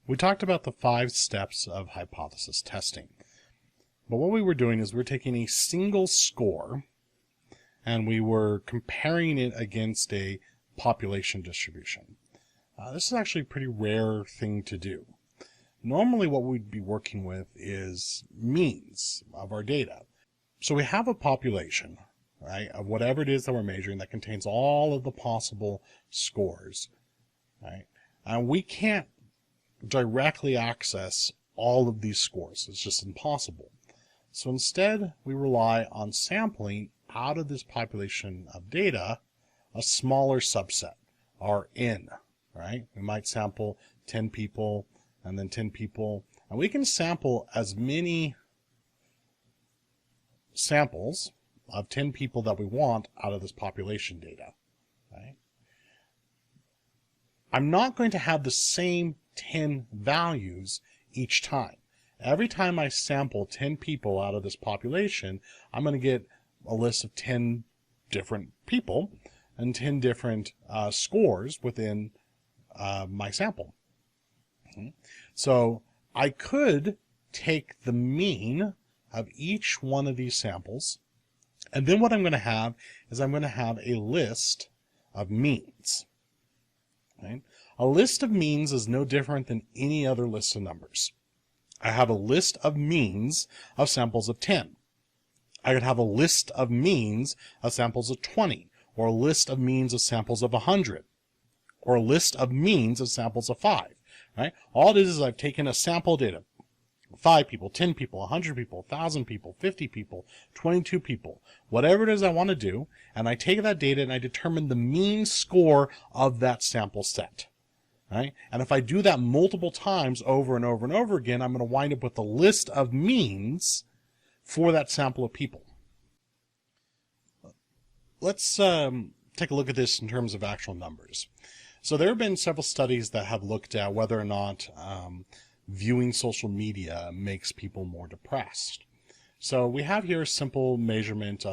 We talked about the 5 steps of hypothesis testing. But what we were doing is we're taking a single score and we were comparing it against a population distribution. This is actually a pretty rare thing to do. Normally what we'd be working with is means of our data. So we have a population, right, of whatever it is that we're measuring that contains all of the possible scores, right? And we can't directly access all of these scores. It's just impossible. So instead, we rely on sampling out of this population of data a smaller subset, our N, right? We might sample 10 people and then 10 people, and we can sample as many samples of 10 people that we want out of this population data, right? I'm not going to have the same 10 values each time. Every time I sample 10 people out of this population, I'm going to get a list of 10 different people and 10 different scores within my sample. So I could take the mean of each one of these samples, and then what I'm going to have is I'm going to have a list of means. Right? A list of means is no different than any other list of numbers. I have a list of means of samples of 10. I could have a list of means of samples of 20, or a list of means of samples of 100, or a list of means of samples of 5. Right? All it is I've taken a sample data, 5 people, 10 people, 100 people, 1,000 people, 50 people, 22 people, whatever it is I want to do, and I take that data and I determine the mean score of that sample set. Right? And if I do that multiple times over and over and over again, I'm going to wind up with a list of means for that sample of people. Let's take a look at this in terms of actual numbers. So there have been several studies that have looked at whether or not viewing social media makes people more depressed. So we have here a simple measurement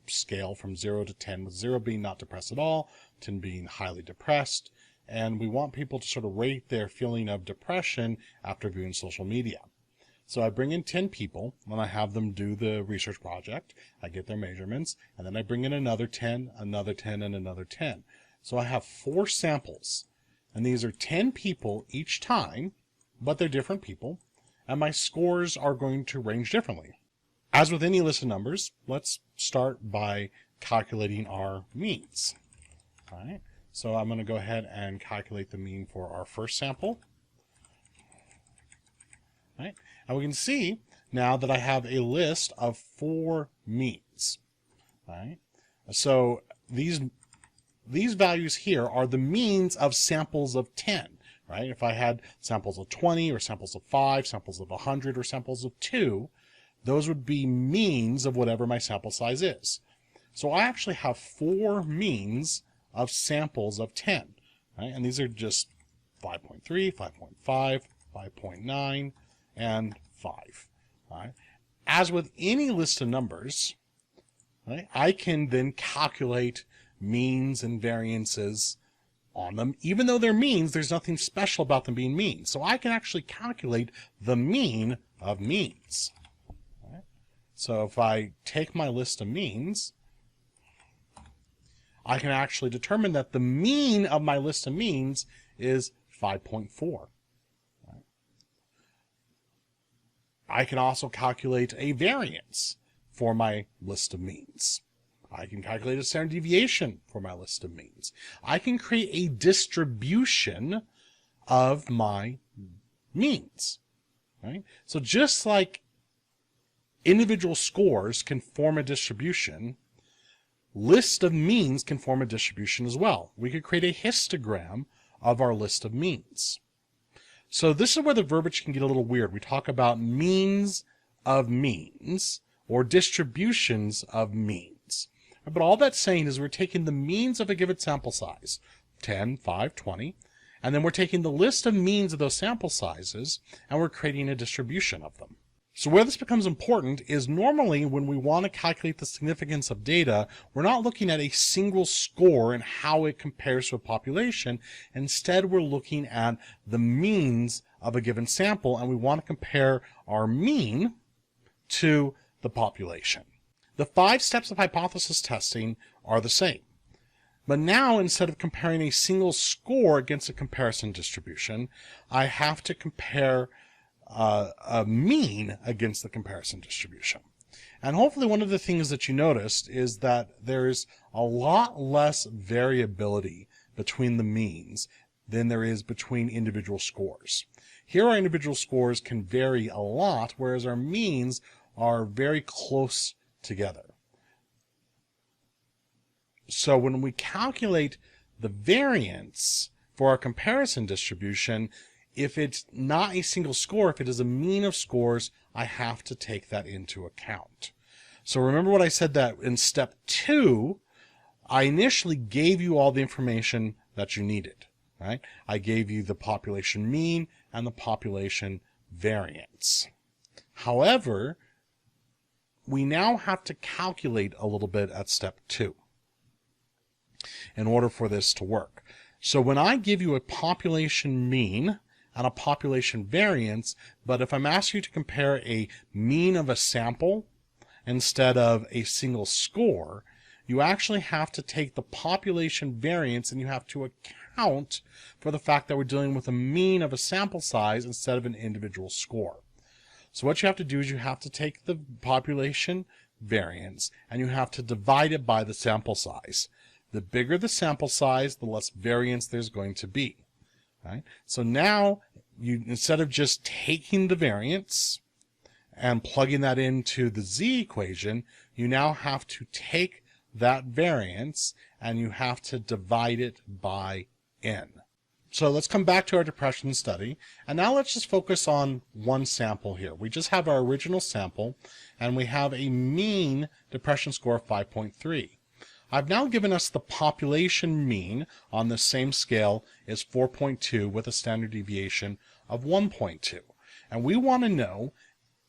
scale from 0 to 10, with 0 being not depressed at all, 10 being highly depressed. And we want people to sort of rate their feeling of depression after viewing social media. So I bring in 10 people, and I have them do the research project. I get their measurements, and then I bring in another 10, another 10, and another 10. So I have 4 samples, and these are 10 people each time, but they're different people, and my scores are going to range differently. As with any list of numbers, let's start by calculating our means. All right. So I'm going to go ahead and calculate the mean for our first sample. Right? And we can see now that I have a list of 4 means. Right? So these values here are the means of samples of 10. Right? If I had samples of 20 or samples of 5, samples of 100 or samples of 2, those would be means of whatever my sample size is. So I actually have 4 means of samples of 10, right? And these are just 5.3, 5.5, 5.9, and 5. Right? As with any list of numbers, right, I can then calculate means and variances on them. Even though they're means, there's nothing special about them being mean. So I can actually calculate the mean of means. Right? So if I take my list of means, I can actually determine that the mean of my list of means is 5.4. Right? I can also calculate a variance for my list of means. I can calculate a standard deviation for my list of means. I can create a distribution of my means. Right? So just like individual scores can form a distribution, list of means can form a distribution as well. We could create a histogram of our list of means. So this is where the verbiage can get a little weird. We talk about means of means or distributions of means. But all that's saying is we're taking the means of a given sample size, 10, 5, 20, and then we're taking the list of means of those sample sizes and we're creating a distribution of them. So where this becomes important is normally when we want to calculate the significance of data, we're not looking at a single score and how it compares to a population. Instead, we're looking at the means of a given sample, and we want to compare our mean to the population. The 5 steps of hypothesis testing are the same. But now, instead of comparing a single score against a comparison distribution, I have to compare a mean against the comparison distribution. And hopefully one of the things that you noticed is that there's a lot less variability between the means than there is between individual scores. Here our individual scores can vary a lot, whereas our means are very close together. So when we calculate the variance for our comparison distribution, if it's not a single score, if it is a mean of scores, I have to take that into account. So remember what I said, that in step 2, I initially gave you all the information that you needed, right? I gave you the population mean and the population variance. However, we now have to calculate a little bit at step 2 in order for this to work. So when I give you a population mean and a population variance, but if I'm asking you to compare a mean of a sample instead of a single score, you actually have to take the population variance and you have to account for the fact that we're dealing with a mean of a sample size instead of an individual score. So what you have to do is you have to take the population variance and you have to divide it by the sample size. The bigger the sample size, the less variance there's going to be. Right? So now, instead of just taking the variance and plugging that into the z equation, you now have to take that variance and you have to divide it by n. So let's come back to our depression study, and now let's just focus on one sample here. We just have our original sample, and we have a mean depression score of 5.3. I've now given us the population mean on the same scale is 4.2 with a standard deviation of 1.2. And we want to know,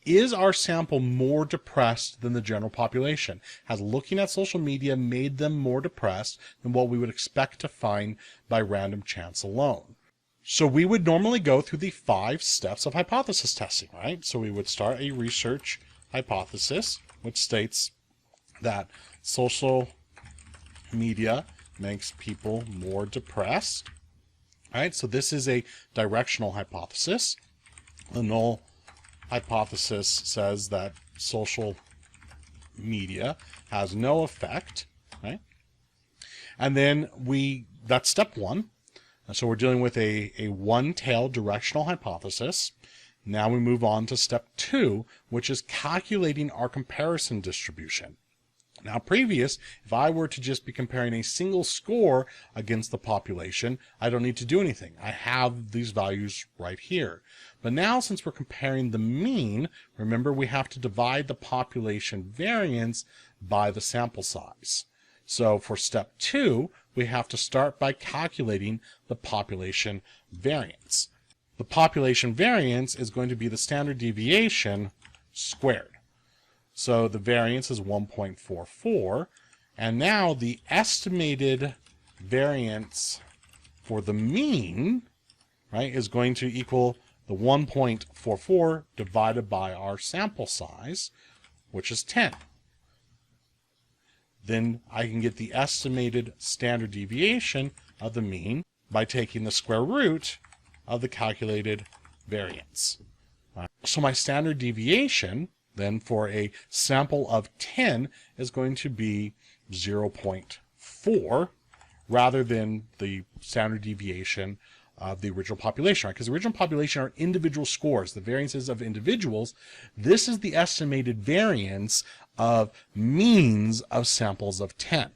is our sample more depressed than the general population? Has looking at social media made them more depressed than what we would expect to find by random chance alone? So we would normally go through the 5 steps of hypothesis testing, right? So we would start a research hypothesis, which states that social media makes people more depressed. All right, so this is a directional hypothesis. The null hypothesis says that social media has no effect, right? And then that's step 1. So we're dealing with a one-tailed directional hypothesis. Now we move on to step 2, which is calculating our comparison distribution. Now if I were to just be comparing a single score against the population, I don't need to do anything. I have these values right here. But now since we're comparing the mean, remember we have to divide the population variance by the sample size. So for step 2, we have to start by calculating the population variance. The population variance is going to be the standard deviation squared. So the variance is 1.44, and now the estimated variance for the mean, right, is going to equal the 1.44 divided by our sample size, which is 10. Then I can get the estimated standard deviation of the mean by taking the square root of the calculated variance. So my standard deviation then for a sample of 10 is going to be 0.4 rather than the standard deviation of the original population, right? Because the original population are individual scores, the variances of individuals. This is the estimated variance of means of samples of 10.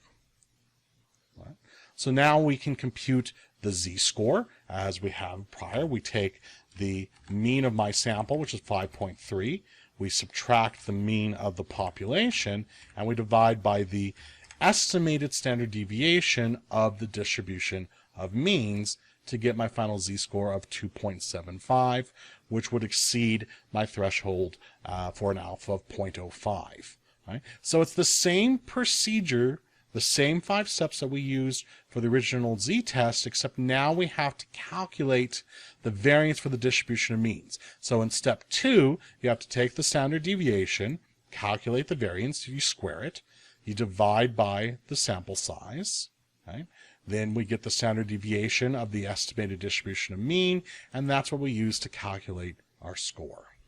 Right? So now we can compute the z-score as we have prior. We take the mean of my sample, which is 5.3. We subtract the mean of the population, and we divide by the estimated standard deviation of the distribution of means to get my final z-score of 2.75, which would exceed my threshold for an alpha of 0.05. Right? So it's the same procedure The same 5 steps that we used for the original z-test, except now we have to calculate the variance for the distribution of means. So in step 2, you have to take the standard deviation, calculate the variance, you square it, you divide by the sample size, okay? Then we get the standard deviation of the estimated distribution of mean, and that's what we use to calculate our score.